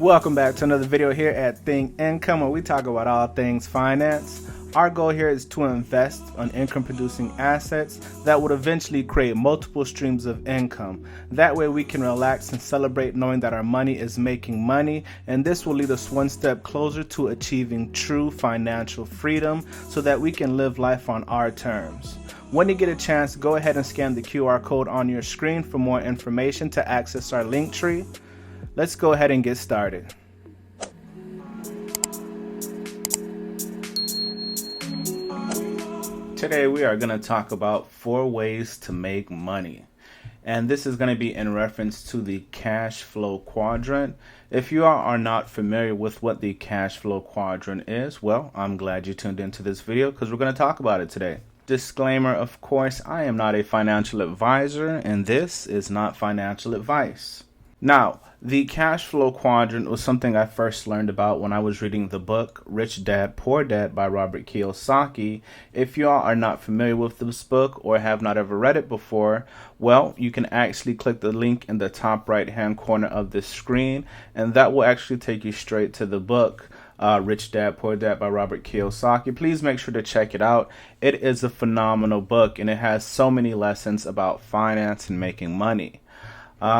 Welcome back to another video here at Think Income, where we talk about all things finance. Our goal here is to invest on income producing assets that would eventually create multiple streams of income. That way we can relax and celebrate knowing that our money is making money, and this will lead us one step closer to achieving true financial freedom so that we can live life on our terms. When you get a chance, go ahead and scan the QR code on your screen for more information to access our link tree. Let's go ahead and get started. Today we are going to talk about 4 ways to make money. And this is going to be in reference to the cash flow quadrant. If you are not familiar with what the cash flow quadrant is, well, I'm glad you tuned into this video because we're going to talk about it today. Disclaimer, of course, I am not a financial advisor and this is not financial advice. Now, the cash flow quadrant was something I first learned about when I was reading the book Rich Dad, Poor Dad by Robert Kiyosaki. If you all are not familiar with this book or have not ever read it before, well, you can actually click the link in the top right hand corner of this screen, and that will actually take you straight to the book Rich Dad, Poor Dad by Robert Kiyosaki. Please make sure to check it out. It is a phenomenal book and it has so many lessons about finance and making money.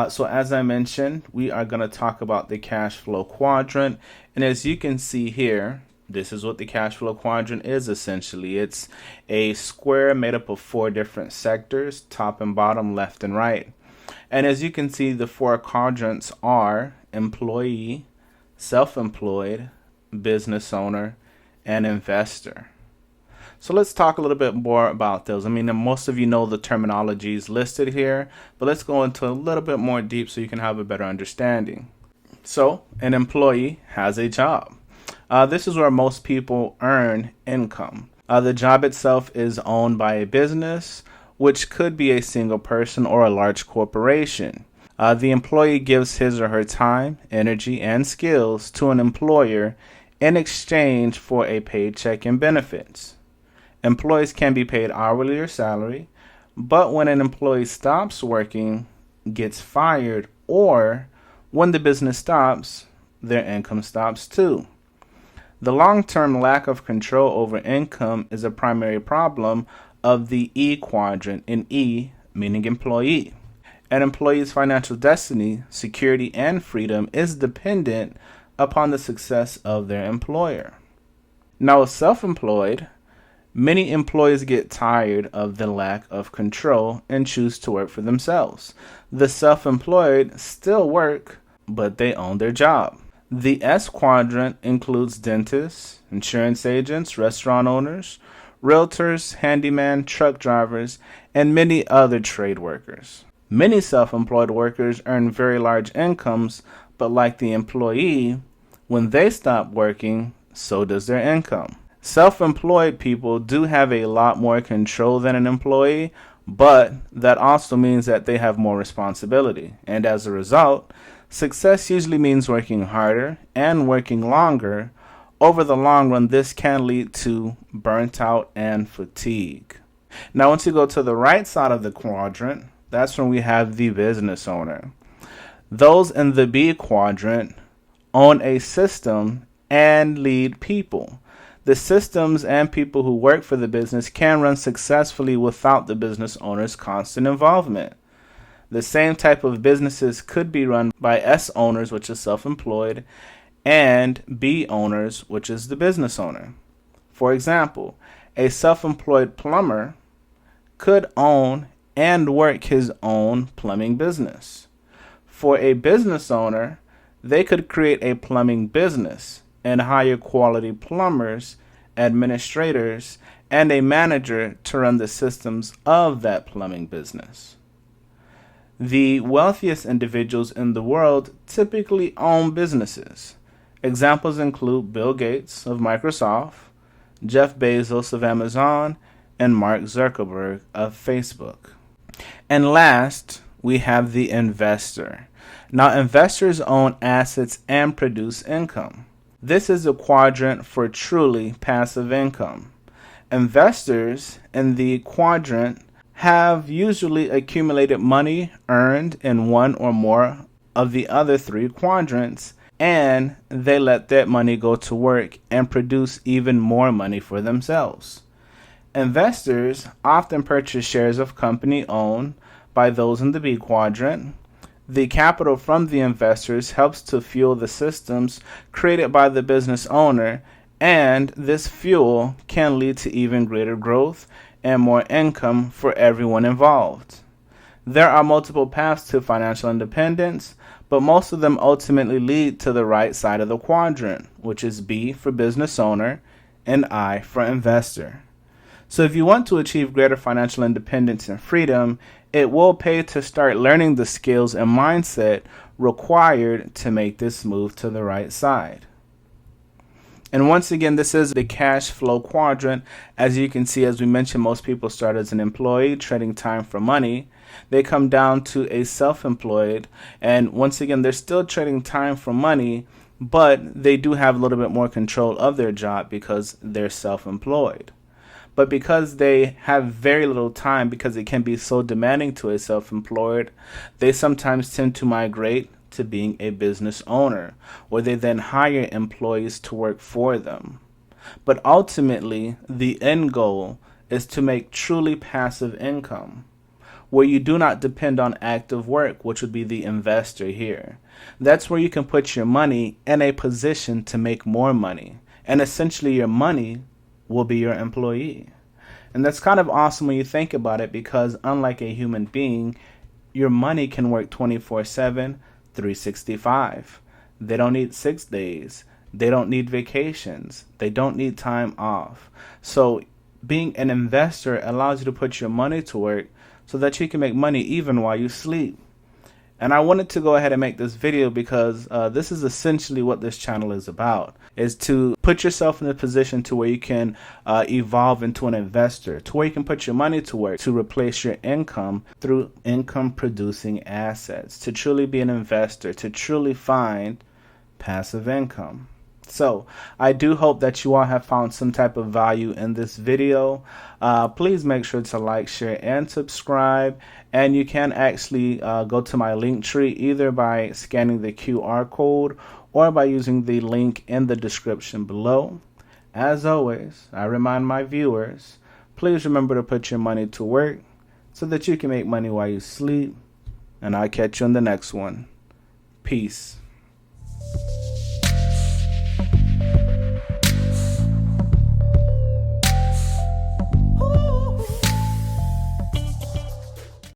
So as I mentioned, we are going to talk about the cash flow quadrant. And as you can see here, this is what the cash flow quadrant is essentially. It's a square made up of 4 different sectors, top and bottom, left and right. And as you can see, the 4 quadrants are employee, self-employed, business owner, and investor. So let's talk a little bit more about those. I mean, most of you know the terminologies listed here, but let's go into a little bit more deep so you can have a better understanding. So an employee has a job. This is where most people earn income. The job itself is owned by a business, which could be a single person or a large corporation. The employee gives his or her time, energy, and skills to an employer in exchange for a paycheck and benefits. Employees can be paid hourly or salary, but when an employee stops working, gets fired, or when the business stops, their income stops too. The long-term lack of control over income is a primary problem of the E quadrant, in E meaning employee. An employee's financial destiny, security, and freedom is dependent upon the success of their employer. Now, self-employed, many employees get tired of the lack of control and choose to work for themselves. The self-employed still work, but they own their job. The S quadrant includes dentists, insurance agents, restaurant owners, realtors, handyman, truck drivers, and many other trade workers. Many self-employed workers earn very large incomes, but like the employee, when they stop working, so does their income. Self-employed people do have a lot more control than an employee, but that also means that they have more responsibility. And as a result, success usually means working harder and working longer. Over the long run, this can lead to burnt out and fatigue. Now, once you go to the right side of the quadrant, that's when we have the business owner. Those in the B quadrant own a system and lead people. The systems and people who work for the business can run successfully without the business owner's constant involvement. The same type of businesses could be run by S owners, which is self-employed, and B owners, which is the business owner. For example, a self-employed plumber could own and work his own plumbing business. For a business owner, they could create a plumbing business and hire quality plumbers, administrators, and a manager to run the systems of that plumbing business. The wealthiest individuals in the world typically own businesses. Examples include Bill Gates of Microsoft, Jeff Bezos of Amazon, and Mark Zuckerberg of Facebook. And last, we have the investor. Now, investors own assets and produce income. This is a quadrant for truly passive income. Investors in the quadrant have usually accumulated money earned in one or more of the other 3 quadrants and they let that money go to work and produce even more money for themselves. Investors often purchase shares of company owned by those in the B quadrant. The capital from the investors helps to fuel the systems created by the business owner, and this fuel can lead to even greater growth and more income for everyone involved. There are multiple paths to financial independence, but most of them ultimately lead to the right side of the quadrant, which is B for business owner and I for investor. So if you want to achieve greater financial independence and freedom, it will pay to start learning the skills and mindset required to make this move to the right side. And once again, this is the cash flow quadrant. As you can see, as we mentioned, most people start as an employee, trading time for money. They come down to a self-employed, and once again, they're still trading time for money, but they do have a little bit more control of their job because they're self-employed. But because they have very little time, because it can be so demanding to a self-employed, they sometimes tend to migrate to being a business owner, where they then hire employees to work for them. But ultimately, the end goal is to make truly passive income, where you do not depend on active work, which would be the investor here. That's where you can put your money in a position to make more money, and essentially your money will be your employee. And that's kind of awesome when you think about it, because unlike a human being, your money can work 24/7, 365. They don't need 6 days. They don't need vacations. They don't need time off. So being an investor allows you to put your money to work so that you can make money even while you sleep. And I wanted to go ahead and make this video because this is essentially what this channel is about, is to put yourself in a position to where you can evolve into an investor, to where you can put your money to work to replace your income through income producing assets, to truly be an investor, to truly find passive income. So I do hope that you all have found some type of value in this video. Please make sure to like, share, and subscribe. And you can actually go to my link tree either by scanning the QR code or by using the link in the description below. As always, I remind my viewers, please remember to put your money to work so that you can make money while you sleep. And I'll catch you on the next one. Peace.